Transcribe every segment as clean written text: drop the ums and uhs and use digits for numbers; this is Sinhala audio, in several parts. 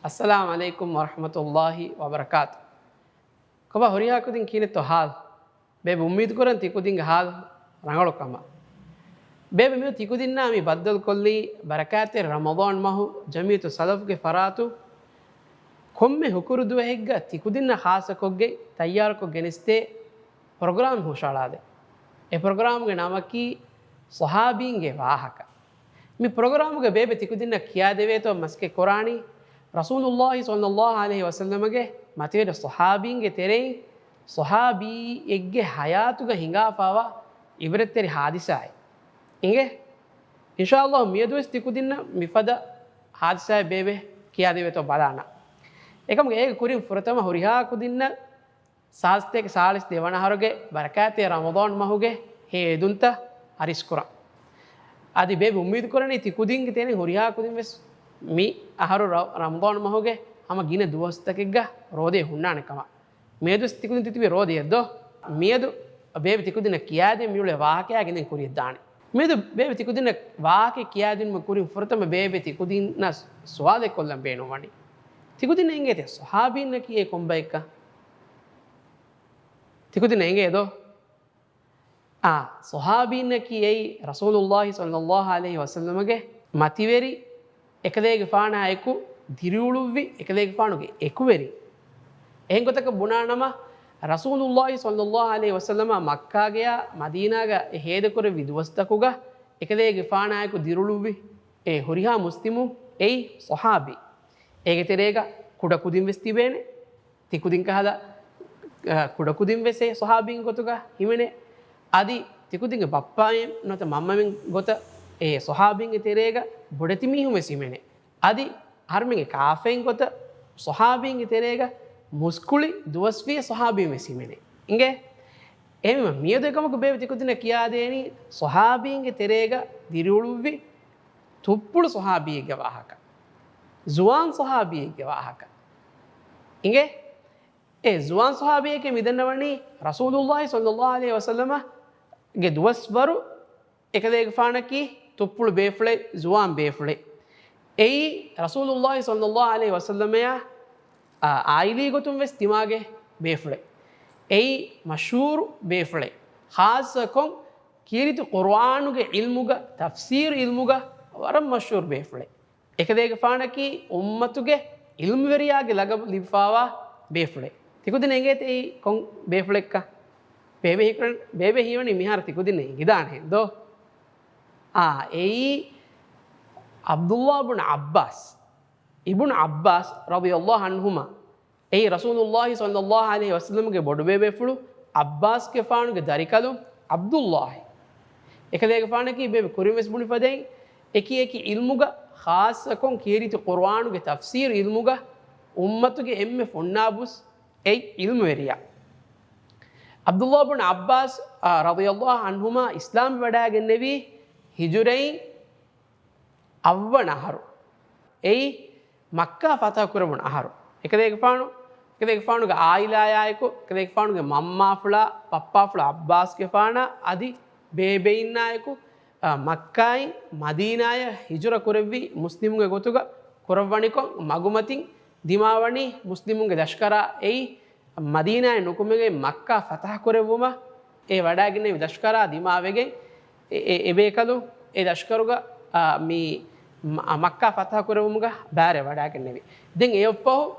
अस्सलाम वालेकुम वरहमतुल्लाहि वबरकातुह. Kaba horiya kudin kine to hal. Bebe ummid kuran tikudin hal rangalo kama. Bebe mi tikudin na mi baddal kolli barakate Ramadan mahu jamiyatu Salaf ge faratu komme hukurudu hegga tikudin na khasa kogge tayyar ko geniste program hoshalade. E program ge namaki Sahaabeenge Vaahaka. Mi program ge bebe tikudin na kiya deve to maske Qurani Rasulullah sallallahu alaihi wasallam ge matede sahabinge terei sahabi egge hayatuga hinga pawa ibretteri hadisai inge inshallah miyadu istikudinna mifada hadisai bebe kiya deve to balana ekam ge kurin furatama horiha kudinna saasteke salis devana haruge barakate Ramadan mahuge he edunta ariskura adi bebe ummid korani tikudinge tene horiha kudin ves mi aharu Ramadan mahuge ama gine duwastakegga rode hunnane kama medu tikudin titibe rode eddo medu bebe tikudin kiyade miule waakya ginen kuriye dane medu bebe tikudin waake kiyadin me kurin furtama bebe tikudin na swale kollam beeno wani tikudin engete sahabin kiye kombaika tikudin engedo sahabin kiye Rasulullah sallallahu alaihi wasallam ge mativeri ekadege faana eku diruluvi ekadege faanuge ekuveri ehengotaka bunanama Rasulullah sallallahu alaihi wasallam Makkah geya Madina ga hede kore vidwastakuga ekadege faana eku diruluvi e horiha muslimu ei sahabi ege terega kuda kudin vesti bene tikudin kahala kuda kudin vese sahabin gotuga himene adi tikudin ge bappayen nota mammamen gota e sahabin ge terega bodati mihum vesimene adi harmenge kaafen gota sahabin ge terega muskuli duwasvi sahabin vesimene inge emme miyedo ekamaku bebe tikudina kiya deni sahabin ge terega diruluvi tuppulu sahabiye ge wahaka zuwan sahabiye ge wahaka inge e zuwan sahabiye ke midannawani Rasulullah sallallahu alaihi wasallam ge duwaswaru ekadege faanaki tuppulu befule zuwan befule ei Rasulullah sallallahu alaihi wasallam ya aili gotum ves timage befule ei mashhur befule khas kon kiritu Qur'anuge ilmuga tafsir ilmuga waram mashhur befule ekadege faanaki ummatuge ilmuveriyage lagab lifawa befule tikudin engete ei kon befulekka bebe hiwani mihar tikudin gidane do ei Abdullah ibn Abbas radhiyallahu anhuma ei Rasulullah sallallahu alaihi wasallam ge bodu bebe fulu Abbas ke faanu ge darikalu Abdullah ekadege faanu ki bebe kurimes buni fadei eki ilmuga khas kon kiritu Qur'anu ge tafsir ilmuga ummatu ge emme fonnabus ei ilmu veriya Abdullah ibn Abbas radhiyallahu anhuma Islam wadagen nevi hijurei අවවන අහරු එයි මක්කා ෆතා කරවන අහරු එකදේක ෆානුගේ ආයිලායායකෝ එකදේක ෆානුගේ මම්මාෆුලා පප්පාෆුලා අබ්බාස්ගේ ෆානා අදි බේබෙයින්නායකෝ මක්කායින් මදීනාය හිජුර කරවි මුස්ලිමුගේ ගොතුග කරවණිකොන් මගුමතින් දිමාවණි මුස්ලිමුගේ දෂ්කරා එයි මදීනාය නුකුමගේ මක්කා ෆතා කරවුම ඒ වඩාගෙන දෂ්කරා දිමාවෙගෙන් එබේකලු ඒ දෂ්කරුගා mi Makkah fatah kurawumuga bare wadagen nevi den eyoppahu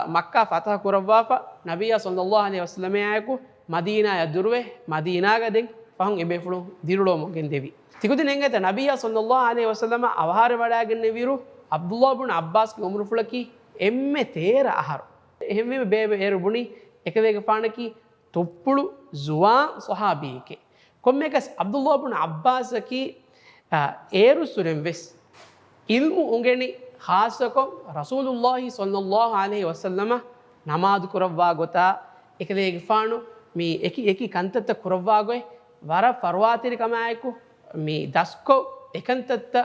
Makkah fatah kurawwafa Nabiyya sallallahu alaihi wasallam ayaku Madina ya durwe Madina ga den pahun ebe fulu dirulo mogen devi tikudin engeta Nabiyya sallallahu alaihi wasallam awhar wadagen neviru Abdullah ibn Abbas ki umru fulaki emme tera aharu ehme bebe eru buni ekadege paanaki toppulu zuwa sahabiyeke kommekas Abdullah ibn Abbas ki eru suren ves ilmu ungeni khasakon Rasulullah sallallahu alaihi wasallam namaz kurawwa gota ekadege faanu mi eki kantatta kurawwa goy wara farwatiri kamaayku mi dasko ekantatta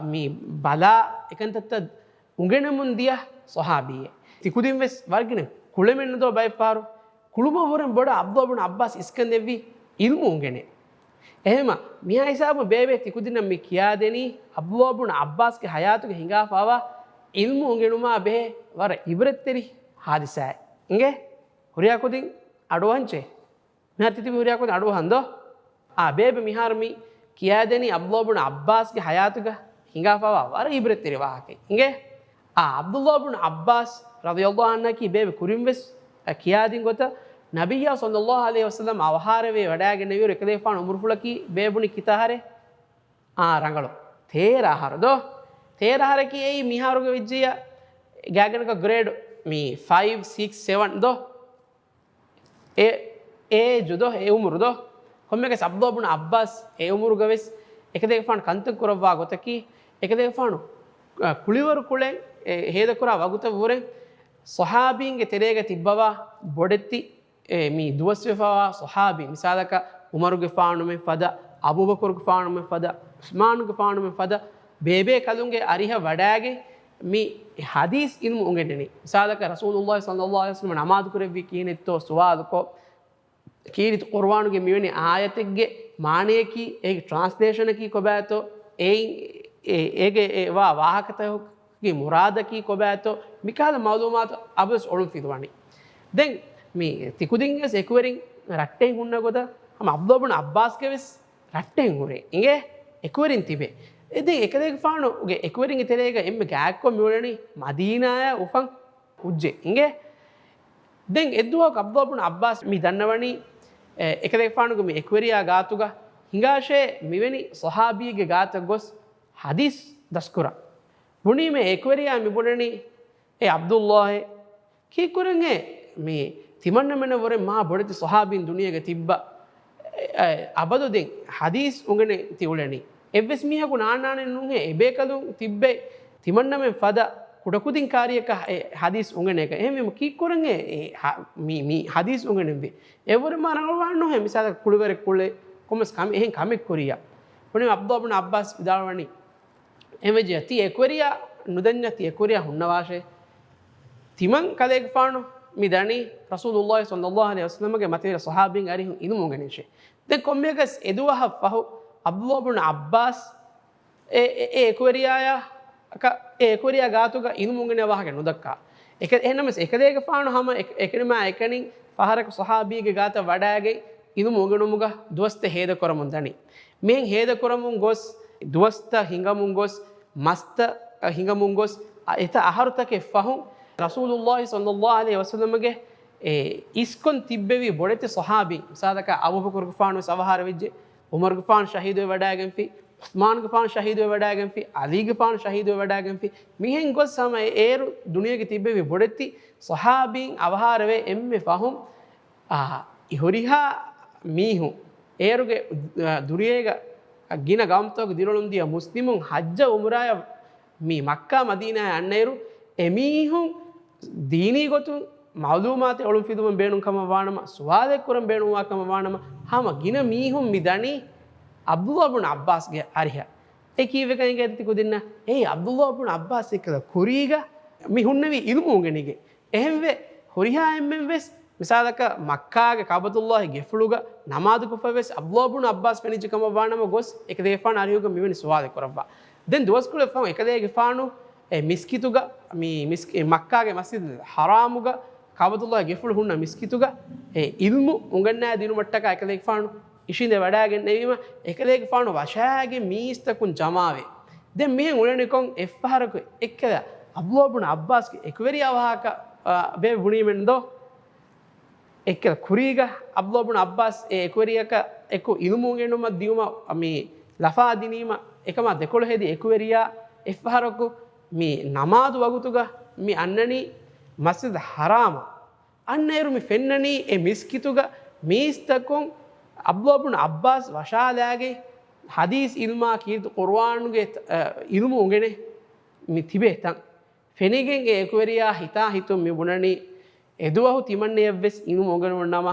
mi bala ekantatta ungena mundiya sahabiye tikudin ves wargine kulemen do bay paru kuluma woren boda Abdullah ibn Abbas iskandevi ilmu ungene එහෙම මියා හිසාබ බේබේ තිකුදින මේ කියා දෙනි අබ්දුල්ලාහ් ඉබ්න් අබ්බාස් ගේ හයාතුගේ හිඟා පාවා ilmu ungenuma be war ibretteri hadisa inge huriya kodin aduwanche මෙහත් තිබි හුරියා කොද අඩුව හන්දෝ බේබ මිහාරමි කියාදෙනි අබ්දුල්ලාහ් ඉබ්න් අබ්බාස් ගේ හයාතුක හිඟාපවා වර ඉබ්‍රෙත්තරි වාහකේ ඉංගේ අබ්දුල්ලාහ් ඉබ්න් අබ්බාස් රදියල්ලාහු අන්හු කි බේබ කුරින්වෙස් කියාදින් ගොත නබියා සල්ලල්ලාහු අලයිහි වසල්ලම් අවහාරවේ වඩාගෙන විර එක දෙපාන උමරු ෆුලකි බේබුනි කිතාහරේ රංගලෝ තේරහරදෝ තේරහර කි ඒ මිහාරුගේ විජ්ජිය ගෑගනක ග්‍රේඩ් මි 5 6 7 දෝ ජුදෝ ඒ උමුරුදෝ කොම්මක අබ්දුල්ලාහ් ඉබ්න් අබ්බාස් ඒ උමුරු ගවෙස් එක දෙපාන කන්ත කරවා ගොතකි එක දෙපාන කුලිවරු කුලෙන් හේද කරා වගුත වුරෙන් සහාබීන්ගේ තෙරේග තිබ්බවා බොඩෙtti මේ දුවස් වෙෆවා සහාබී මිසාලක උමරුගේ ෆානුමෙන් ෆද අබූබකර්ගේ ෆානුමෙන් ෆද උස්මාන්ගේ ෆානුමෙන් ෆද බේබේ කලුන්ගේ අරිහ වඩාගේ මේ හදීස් ඉල්මු උගෙන්නේ මිසාලක රසූලුල්ලාහි සල්ලල්ලාහු අලයිහි වසල්ලම් නමාදු කරෙවි කියනෙත්තෝ සුවාදකෝ කීරිත කුර්ආනුගේ මෙවැනි ආයතෙක්ගේ මානයකි ඒ ට්‍රාන්ස්ලේෂනකි කොබෑතෝ ඒගේ ඒවා වාහකතයකි මුරාදකි කොබෑතෝ මිකාල මවලුමාත අබස් ඔළුම් ෆිදවනි දැන් මේ තිකුදින්ගේ එක්වරින් රට්ටෙන් හුන්න ගොත අබ්දුල්ලාහ් ඉබ්න් අබ්බාස්ගේ වෙස් රට්ටෙන් හුරේ ඉංගේ එක්වරින් තිබේ ඉතින් එක දෙක ෆානුගේ එක්වරින් ඉතරේක එම්ම ගෑක්කො මිවලනි මදීනාය උෆන් උජ්ජේ ඉංගේ දැන් එද්දුවක් අබ්දුල්ලාහ් ඉබ්න් අබ්බාස් මි දන්නවනි එක දෙක ෆානුගේ මේ එක්වරියා ගාතුග හිඟාෂේ මිවෙනි සහාබීගේ ගාත ගොස් හදීස් දස්කුරා බුනි මේ එක්වරියා මිබුණනි ඒ අබ්දුල්ලාහ් කී කුරංගේ මේ තිමන්න මෙන වරේ මා බොඩති සහාබීන් දුනියගේ තිබ්බ අබදු දෙන් හදීස් උගනේ තිউලනි එවස් මිහකු නානානෙන් නුගේ එබේකලු තිබ්බේ තිමන්න මෙන් ෆද කුඩකුදින් කාරියක හදීස් උගන එක එහෙම කී කුරංගේ මේ හදීස් උගනෙම්බි එවරම රංගවන්න නොහෙ මිසාල කුළුවරෙක් කුල්ලේ කොමස් කම එහෙන් කමෙක් කොරියා මොනේ අබ්දුල්ලාහ් ඉබ්න් අබ්බාස් විදාලවනි එමෙජ ති එක්වරියා නුදඤ්ඤ ති එක්වරියා හුන්නවාෂේ තිමන් කලේක ෆානු මිදණි රසූලුල්ලාහි සල්ලල්ලාහු අලයිහි වසල්ලම්ගේ මතේ සහාබීන් අරිහු ඉනුමුගනේෂේ දැන් කොම්මේකස් එදුවහ පහු අබ්දුල්ලාහ් ඉබ්න් අබ්බාස් එක්වරියා ඒකොරියා ගාතුක ඉනුමුගනේ වහගෙන නොදක්කා එක එහෙනම එක දෙයක පාන හැම එකනම එකනින් පහරක සහාබීගේ ගාත වඩාගේ ඉනුමුගනුමුග දුවස්ත හේද කරමුන් දනි මෙන් හේද කරමුන් ගොස් දුවස්ත හිඟමුන් ගොස් මස්ත හිඟමුන් ගොස් එත අහරුතකේ ෆහුන් රසූලුල්ලාහි සල්ලල්ලාහු අලයිහි වසල්ලම්ගේ ඉස්කොන් තිබ්බෙවි බොඩෙති සහාබී සාදක අබූබකර් ගෆානු සවහාර වෙජ්ජේ උමර් ගෆාන් ශහීද වඩාගෙන ෆි උස්මාන් ගෆාන් ශහීද වඩාගෙන ෆි අලි ගෆාන් ශහීද වඩාගෙන ෆි මිහෙන් ගොස් සමය ඒරු දුනියගේ තිබෙවි බොඩෙති සහාබීන් අවහාරවේ එම්මේ ෆහුම් ඉහුරිහා මීහු ඒරුගේ දුරියේග ගින ගම්තෝක දිරොලුම් දිය මුස්ලිමුන් හජ්ජ උම්රාය මේ මක්කා මදීනා යන්නේරු එමීහුන් දීනී ගොතුන් මවලුමාත ඔළුම් ෆිදුම බේනුම් කම වානම සුවාදෙක් කරම් බේනුම් වාකම වානම හම ගින මීහුන් මිදණි අබ්දුල්ලාහ් ඉබ්න් අබ්බාස්ගේ අරිහ ඒ කීවකෙන් ගැති කුදින්න ඒ අබ්දුල්ලාහ් ඉබ්න් අබ්බාස් එක්කලා කුරීග මිහුන්නවි ඉල්මුගෙනගේ එහෙම වේ හොරිහා එම්මෙන් වෙස් මිසාලක මක්කාගේ කබතුල්ලාහි ගෙෆලුග නමාදු කුෆවෙස් අබ්දුල්ලාහ් ඉබ්න් අබ්බාස් පෙනිජකම වානම ගොස් එක දේෆාන අරිහුග මිවෙනි සුවාදෙක් කරවා දැන් දවස් කුල ෆම් එක දේගේ ෆානු මිස්කිතුග මේ මක්කාගේ මස්ජිද් හරාමුග කබතුල්ලාහි ගෙෆලු හුන්න මිස්කිතුග ඉල්මු උගන්නා දිනු මට්ටක එක දේක ෆානු ඉෂින්ද වඩාගෙන නෙවීම එක දෙක ෆානු වශාගේ මීස්තකුන් ජමාවේ දැන් මෙහෙන් උලනිකොන් එෆහරක එක්කද අබ්දුල්ලාහ් ඉබ්න් අබ්බාස්ගේ එක්වරියා වහක බේ බුණීමෙන්දෝ එක්ක කුරීග අබ්දුල්ලාහ් ඉබ්න් අබ්බාස් එක්වරියක එක්ක ඉනුමුගෙනුම දියුම මේ ලෆා දිනීම එකම 11 දී එක්වරියා එෆහරක මේ නමාදු වගුතුග මේ අන්නනි මස්ජිද් හරාම අන්නේරු මේ ෆෙන්නනි ඒ මිස්කිතුග මීස්තකුන් අබ්දුල්ලාහ් ඉබ්න් අබ්බාස් වශාලාගේ හදීස් ඉල්මා කීර්ත කුර්ආනුගේ ඉල්මු උගෙනේ මි තිබේ තන් ෆෙනිගෙන් ඒ එක්වරියා හිතා හිතුම් මිබුණනි එදුවහු තිමන්නේ වෙස් ඉල්මු උගෙනු නම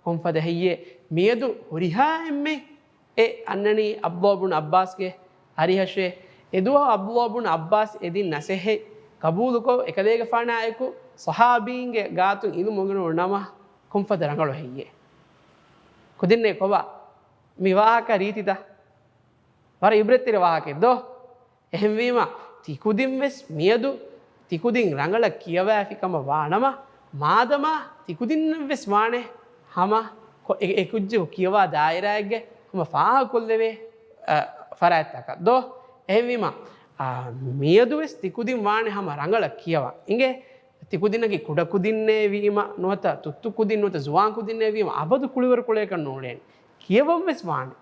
කොම්ෆද හෙයියේ මියදු හොරිහා එම්මේ ඒ අන්නනි අබ්දුල්ලාහ් ඉබ්න් අබ්බාස්ගේ හරිහෂේ එදුවහු අබ්දුල්ලාහ් ඉබ්න් අබ්බාස් එදින් නැසෙහෙ කබූලුකෝ එක දෙක ෆානායකු සහාබීන්ගේ ගාතුන් ඉල්මු උගෙනු නම කොම්ෆද රංගල හෙයියේ ಕುದಿನ್ನೆ ಕೊಬ ಮಿವಾಹಕ ರೀತಿದ ವರ ಇಬ್ರೆತ್ತಿರ ವಾಹಕೆದ್ದೋ ಎಹೆಂವೀಮ ತಿ ಕುದಿಂ ವೆಸ್ ಮಿಯದು තිකුදින් රංගල කියවෑෆිකම වානම මාදම තිකුදින් වෙස් වානේ හම එකුජ්ජු කියවා දායරෑග්ගේ හම ෆාහ කොල්ලවේ ෆරඇත්තක දෝ එහෙවීම මියදුවෙස් තිකුදින් වානේ හම රංගල කියවා ඉගේ තිකුදිනගේ කුඩකුදින්නේ වීම නොත තුත්තුකුදින් නොත ජුවාන්කුදින්නේ වීම අබදු කුළිවර කුලයක නෝලෙන් කියවම් වෙස් වානේ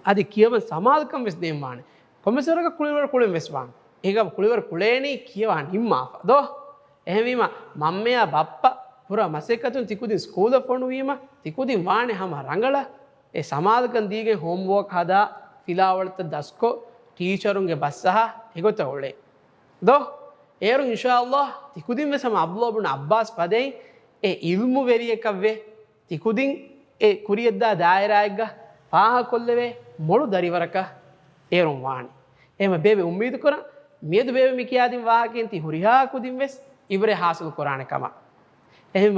අධි කියවන් සමාල්කම් වෙස් දේම් වානේ කොමසරක කුළිවර කුළෙන් වෙස් වානේ ඒක කුළිවර කුලේනී කියවා නිම්මාප දෝ එහෙවීම මම්මයා බප්පා පුර මසෙක්කතුන් තිකුදින් ස්කූල ෆොණු වීම තිකුදින් වානේ හම රංගල ඒ සමාල්කම් දීගේ හෝම්වර්ක් හදා ෆිලාවලත දස්කෝ ටීචරුන්ගේ බස්සහ එගොත ඔලේ දෝ ඒරු ඉන්ෂාඅල්ලාහ් තිකුදින් වෙසම අබ්දුල්ලාහ් ඉබ්නු අබ්බාස් පදෙයි ඒ ඉල්මු වෙරියකව්වේ තිකුදින් ඒ කුරියද්දා දායරායග්ග පාහ කොල්ලවේ මොළු දරිවරක ඒරුම් වාණි එහෙම බේබේ උම්මීද කරා මියදු බේබේ මිකියාදින් වාහකෙන් ති හුරිහා කුදින් වෙස් ඉවරේ හාසල් කුරාන කම එහෙම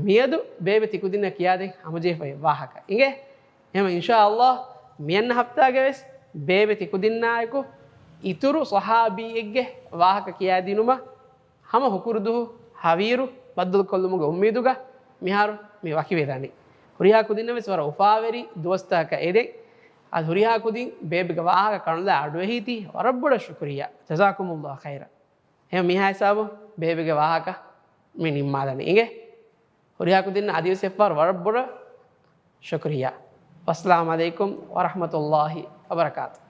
මියදු බේබේ තිකුදින කියාදින් අමුජේ වාහක ඉගේ එහෙම ඉන්ෂාඅල්ලාහ් මියන්න හප්තාගේ වෙස් බේබේ තිකුදින්නායකෝ ඉතුරු සහාබීෙක්ගේ වාහක කියාදිනුම හම හුකුරුදු හවීරු බද්දුල් කොල්ලුමුගේ උම්මීදුග මිහාරු මේ වකි වේදනි හුරිහා කුදින්න වෙස් වර උපාවෙරි දෝස්තාක එදෙ අද හුරිහා කුදින් බේබික වාහක කණලා අඩුවෙහිති වරබ්බඩ ශුක්‍රියා ජසාකුමුල්ලාහ් ඛෛරා එහෙම මිහා හිසාබ බේබික වාහක මේ නිම්මාදනි ඉගේ හුරිහා කුදින්න අදිවසෙෆ්වර වරබ්බඩ ශුක්‍රියා වස්ලාමු අලයිකුම් වරහ්මතුල්ලාහි වබරකාතුහ්